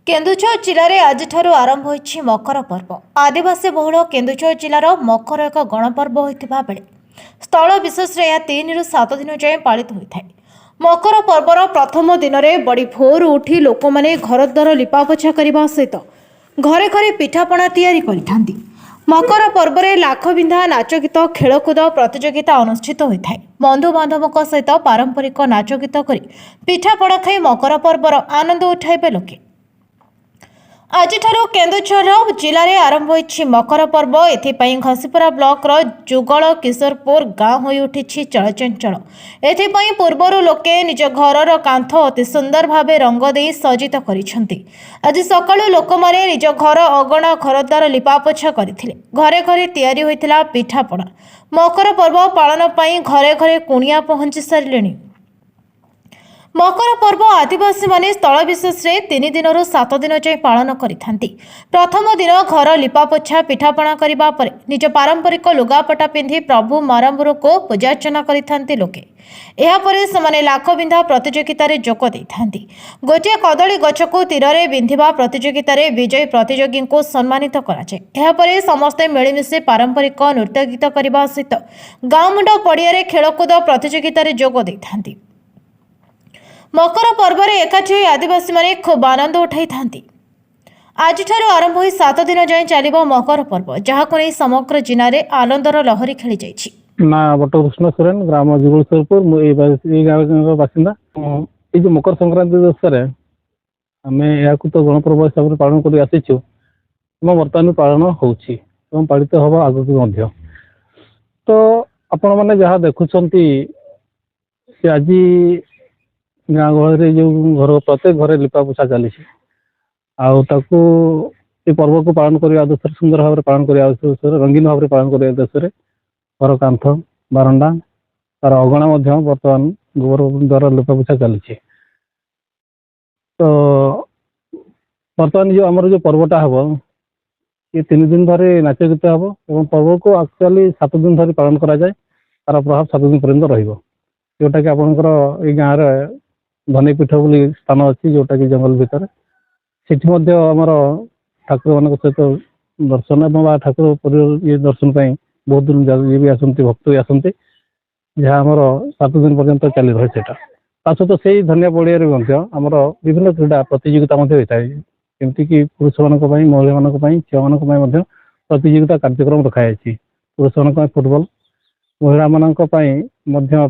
केन्दुझर जिले में आज आरंभ होइछि मकर पर्व। आदिवासी बहुल केन्दुझर जिलार मकर एक गणपर्व होता बेले स्थल विशेष यह 3 ରୁ 7 दिन जाए पालित होता है। मकर पर्वर प्रथम दिन में बड़ी भोर उठी लोक मैंने घर द्वार लिपापोछा करने सहित घरे घरे पिठापणा तैयारी करिथांती। मकर पर्व में लाख बिंधा नाच गीत खेलकूद प्रतियोगिता अनुष्ठित होता है। बंधु बांधवों सहित पारंपरिक नाच गीत कर पिठापणा खाई मकर पर्वर आनंद उठाइबे लोके। आज केन्दुझर जिले में आरंभ होइछि मकर पर्व। एथिपाई घसीपुरा ब्लॉक जुगल किशोरपुर गाँव हो उठी चलचंचल। एथिपाई पूर्वर लोके निज घर कांथ अति सुंदर भाव रंग दे सज्जित करिसेंती। आज सकाळु लोक माने निज घर अगणा घरद्वार लिपापोछा करथिले। घरे घरे तैयारी होइतिला पिठापणा। मकर पर्व पालन पई घरे घरे कुणिया पहुंची सारिलेनी। मकर पर्व आदिवासी माने स्थल विशेष 3 दिन ରୁ 7 दिन जाए पालन करिथांती। प्रथम दिन घर लिपापोछा पिठापणा करिबा परे निज पारंपरिक लुगापटा पिंधि प्रभु मारंबुर को पूजार्चना करिथांती लोके। एहा परे समाने लाख बिंधा प्रतियोगिता रे जोग दैथांती। गोटे कदली गछ को तीर रे बिंधिबा प्रतियोगिता रे विजयी प्रतियोगी को सम्मानित कराଯାए। एहा परे समस्ते मिलिमिशि पारंपरिक नृत्य गीत करिबा सहित गाँव मुंड पड़िया रे खेलकूद प्रतियोगिता रे जोग दैथांती। मकर पर्व रे एकाठी आदिवासी माने खूब आनंद उठाई थांती। आज आरंभ हो 7 दिन जाए चलिबो मकर पर्व, जहाको नै समग्र जिल्ला रे आनंदर लहरी खेली जाइछि। ना बटकृष्ण सोरेन ग्राम जुगलसरपुर गाँव बासिंदा। जो मकर संक्रांति दिवस आमे याकु तो गणपर्व हिसाब से पालन कर आसीचु। बर्तमान पालन होउछि पालित हम आगक मध्य। तो आपण मैंने जहाँ देखुंती आज गाँ गहली जो घर प्रत्येक घरे लिपापोछा चली पर्व को पालन करने उद्देश्य सुंदर भाव पालन करने उद्देश्य रंगीन भाव पालन करने उद्देश्य घर कांथ बारंडा तार अगणा बर्तमान गोबर द्वारा लिपापोछा चली। तो बर्तमान जो आमर जो पर्वटा हम ये 3 दिन धरी नाच गीत हम और पर्व को एक्चुअली 7 दिन धरी पालन करा जाए। तार प्रभाव 7 दिन पर्यंत रोटा कि आपंकर ये गाँव में धनीपीठ बोली स्थान अच्छी जोटा कि जंगल भितर सेमर ठाकुर मान सहित दर्शन एवं ठाकुर ये दर्शन बहुत दिन ये भी आसती भक्त भी आसती जहाँ आमर 7 दिन पर्यंत चली रहे से सहित से धनिया पड़िया आमर विभिन्न क्रीड़ा प्रतियोगिता होता है जमती कि पुरुष मान महिला मान झील मान प्रतियोगिता कार्यक्रम रखाई। पुरुष मान फुटबल महिला मान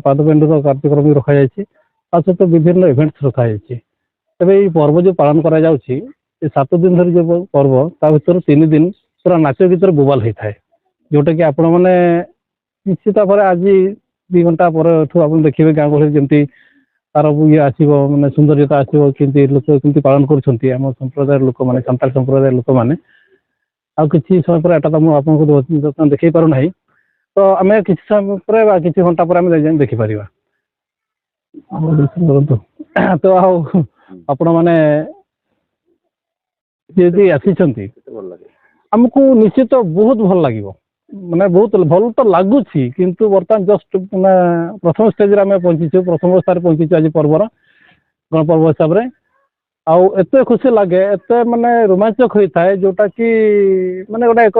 पादपेंडुर कार्यक्रम भी रखा सहित विभिन्न इवेंट्स रखाई। तेज पर्व जो पालन करा 7 दिन धरी जो पर्व ता भर 3 दिन पूरा नाच गीत बोबाल होता है जोटा कि आपण मैंने निश्चित भाव आज 2 घंटा पर आप देखिए गाँव गहली जमी तार ये आसो मैंने सौंदर्यता आसो कि लोक कमी पालन कर संप्रदाय लोक मैंने सांताल संप्रदाय लोक मैंने आ कि समय पर एटा तो मुझे देखी पार ना। तो आम कि समय पर कि घंटा पर आम देखिपर। तो आपण मैंने आमको निश्चित बहुत भल लगे माने बहुत भल तो लगुच किंतु बर्तमान जस्ट मैंने प्रथम स्टेज पहुंची प्रथम अवस्था पहुंची आज पर्वर गणपर्व हिसाब से आते खुशी लगे एत माने रोमांचक होता है जोटा कि माने गोटे एक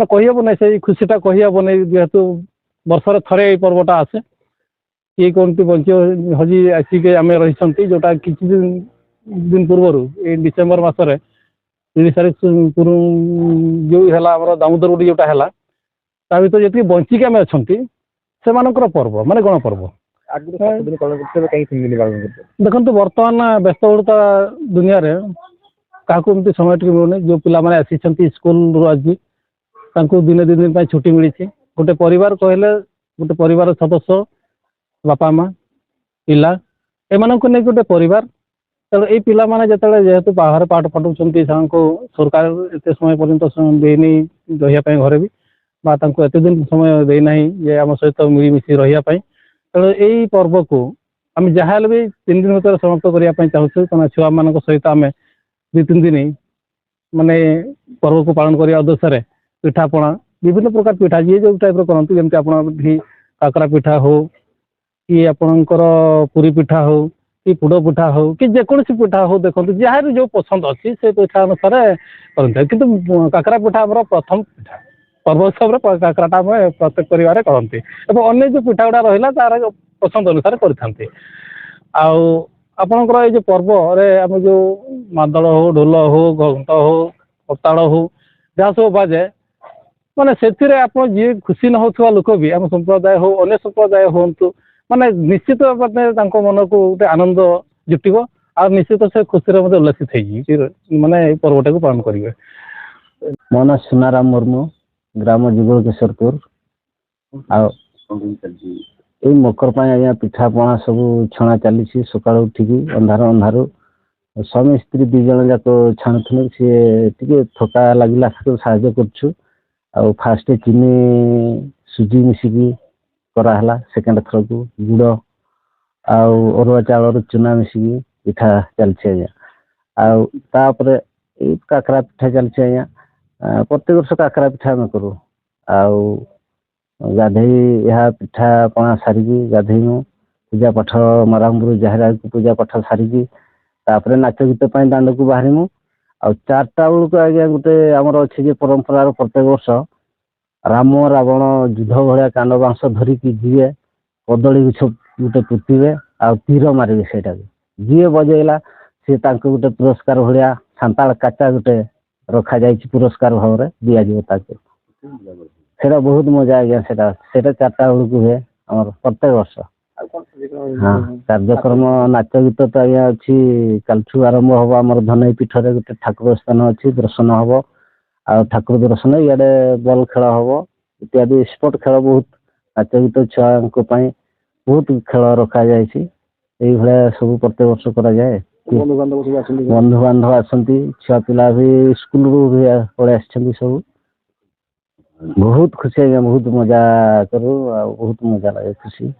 कहीहब ना से खुशीटा कहीहब नहीं जेहेतु वर्षर थरे पर्वटा आसे किए कौन बंची हजी आसिक आम रही जोटा किसी दिन पूर्वर ये डिसेम्बर मसरे 30 तारीख जो है दामोदर गुड़ी जोटा है भर जी बंचिक आम अच्छा से पर्व माने गणपर्व। देखो बर्तमान व्यस्तबहुलता दुनिया रे क्या समय टी मिलूनी जो पाने आसी स्कूल आज दिने 2 दिन छुट्टी मिली गोटे परिवार कहले गोटे परिवार सदस्य बापा माँ पिला एमान को नहीं गोटे परिवार तेणु ये पिला माने जेहेतु बाहर पाठ पढ़ाऊँ सरकार एत समय पर्यटन देनी रही घरे भी एत दिन समय देना ये आम सहित मिलमिशि रही तेणु यही पर्व को आम जहाँ भी 3 दिन भर समाप्त करने चाहूँ तेना छुआ मान सहित आम 2-3 दिन माने पर्व को पालन करने उद्देश्य पिठापणा विभिन्न प्रकार पिठा जी जो टाइप करती जमी आप काकरा पिठा हो कि आपणकर पूरी पिठा हो कि पोड़ पिठा हो कि जेकोसी पिठा हो देखो जहाँ जो पसंद अच्छी से पिठा अनुसार करते कि काकरा पिठा आम प्रथम पिठा पर्व उत्सव काकराटा आम प्रत्येक परिवार करते अन्य जो पिठा गुड़ा रहा तार पसंद अनुसार करते आपणकर ये पर्व आम जो मादल हो ढोल हो घंट हो करताल हो जहाँ सब बाजे माने से आप जी खुशी न होता लोक भी आम संप्रदाय हो अन्य संप्रदाय हूँ माने निश्चित माने मन को गोटे आनंद जुटिब आ निश्चित से खुशी उल्लासित माने पर्वटा को पालन करेंगे। मो ना सुनाराम मुर्मू ग्राम जुगल केशरपुर आई मकर आज्ञा पिठा पणा सब छणा चली सका उठिकी अंधार अंधारू स्वामी स्त्री दी जन जाक छाणुन सी थका लगे साहय कर फास्ट चीनी सुजी मिसिकी कराला सेकेंड थर को गुड़ आरुआ चाउल चूना मिसिकी पिठा चलती आज्ञा काकरा पिठा चलती आज्ञा प्रत्येक वर्ष काकरा पिठा आम करूँ गाधे यह पिठा पणा सारिकी गाधेमु पूजा पाठ मरामपुर जहरा को पूजा पाठ सारिकी तापर नाच गीत दांड को बाहरमु आ 4टा बेलू आज्ञा गोटे आमर अच्छे परंपरार प्रत्येक वर्ष राम रावण युद्ध भाया कांड बांश धरिकी जी कदली गुछ गोटे पुतिबे आ तीर मारे से जी बजेला सी गोटे पुरस्कार भाया सांताल काचा गोटे रखा जाए पुरस्कार भाव में दिजा बहुत मजा आज्ञा से 4टा बेलू हुए आम प्रत्येक वर्ष। हाँ कार्यक्रम नाच गीत तो आज्ञा अच्छी कालठू आरंभ हम आम धनई पीठ रे गोटे ठाकुर स्थान अच्छी दर्शन हम आ ठाकुर दर्शन इे बल खेल हम इत्यादि स्पोर्ट खेल बहुत नाच गीत छुआ बहुत खेल रखा जाए सब प्रत्येक वर्ष करा जाए। बंधु बांधव आसती छुआ पिला भी स्कूल भी पड़े आस सब बहुत खुशी आज्ञा बहुत मजा करूँ बहुत मजा लगे खुशी।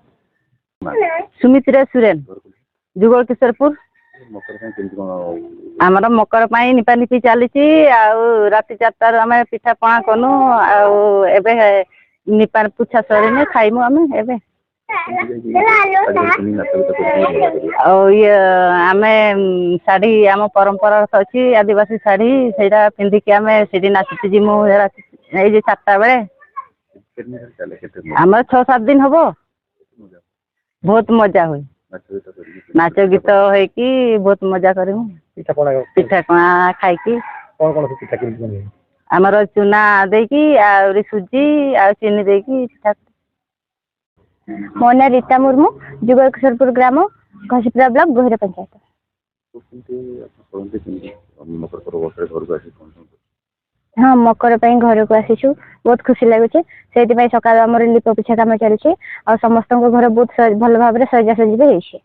सुमित्रा सुरेन जुगल केशरपुर आमर मकर निपा निपी चली राति 4टार आम पिठा पणा कनु निपा पुछा सर खाइमु आम एबे आम शाढ़ी आम परंपरा अच्छी आदिवासी शाढ़ी से पिंधिकी आम से नाचुची जीमु 4टा बेले आम 6-7 दिन हम बहुत मजा हुए नाच गीत होगी बहुत मजा करूँ पिठा पणा खाई आमर चूना देकी सुजी आ चीनी देकी पिठा। मो ना रीता मुर्मू जुगल केशरपुर ग्राम घसीपुरा ब्लॉक गोहरा पंचायत। हाँ मकर घर को आसीचु बहुत खुशी लगुचे से सकाल आम लिप पिछा कम चलছে और समस्त घर बहुत भल भाव में सजासजी भी होइछे।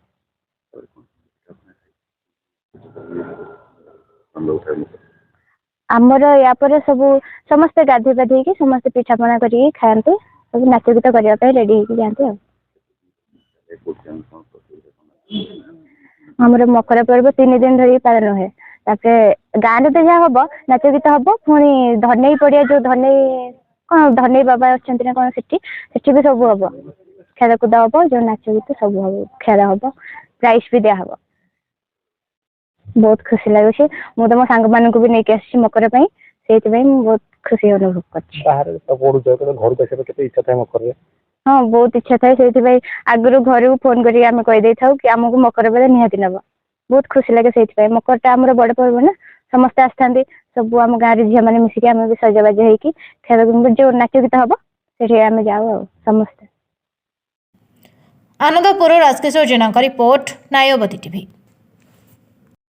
आमर या पर सब समस्त गाधे पाधे समस्त पिठापना कर खाते सब नाच गीत करने रेडी हो जाते। आमर मकर पर्व 3 दिन धरी पालन हुए गाँव में तो जहाँ हम नाच गीत हम पुणी धनई पड़िया जो धनई कौन धनई बाबा अच्छा ना कौन से भी सब हम खेलकूद हम जो नाच गीत सब हम खेल हम प्राइज भी दिहब बहुत खुशी लगुच मुझे मो सांग मान भी नहीं आसी मकर से बहुत खुशी अनुभव कर। हाँ बहुत इच्छा थाए से आगु घर को फोन कर कहीदे था कि आमको मकर बेले निहाती नब बहुत खुशी लगे से मकरटा आम बड़ पर्व ना समस्ते आसता सब आम गाँव झील मैंने मिसिकी आम भी सजबाज होगी खेल जो नाच गीत हम से आम जाऊ समस्ते। आनंदपुर राजकिशोर जेना रिपोर्ट नायबती टीवी।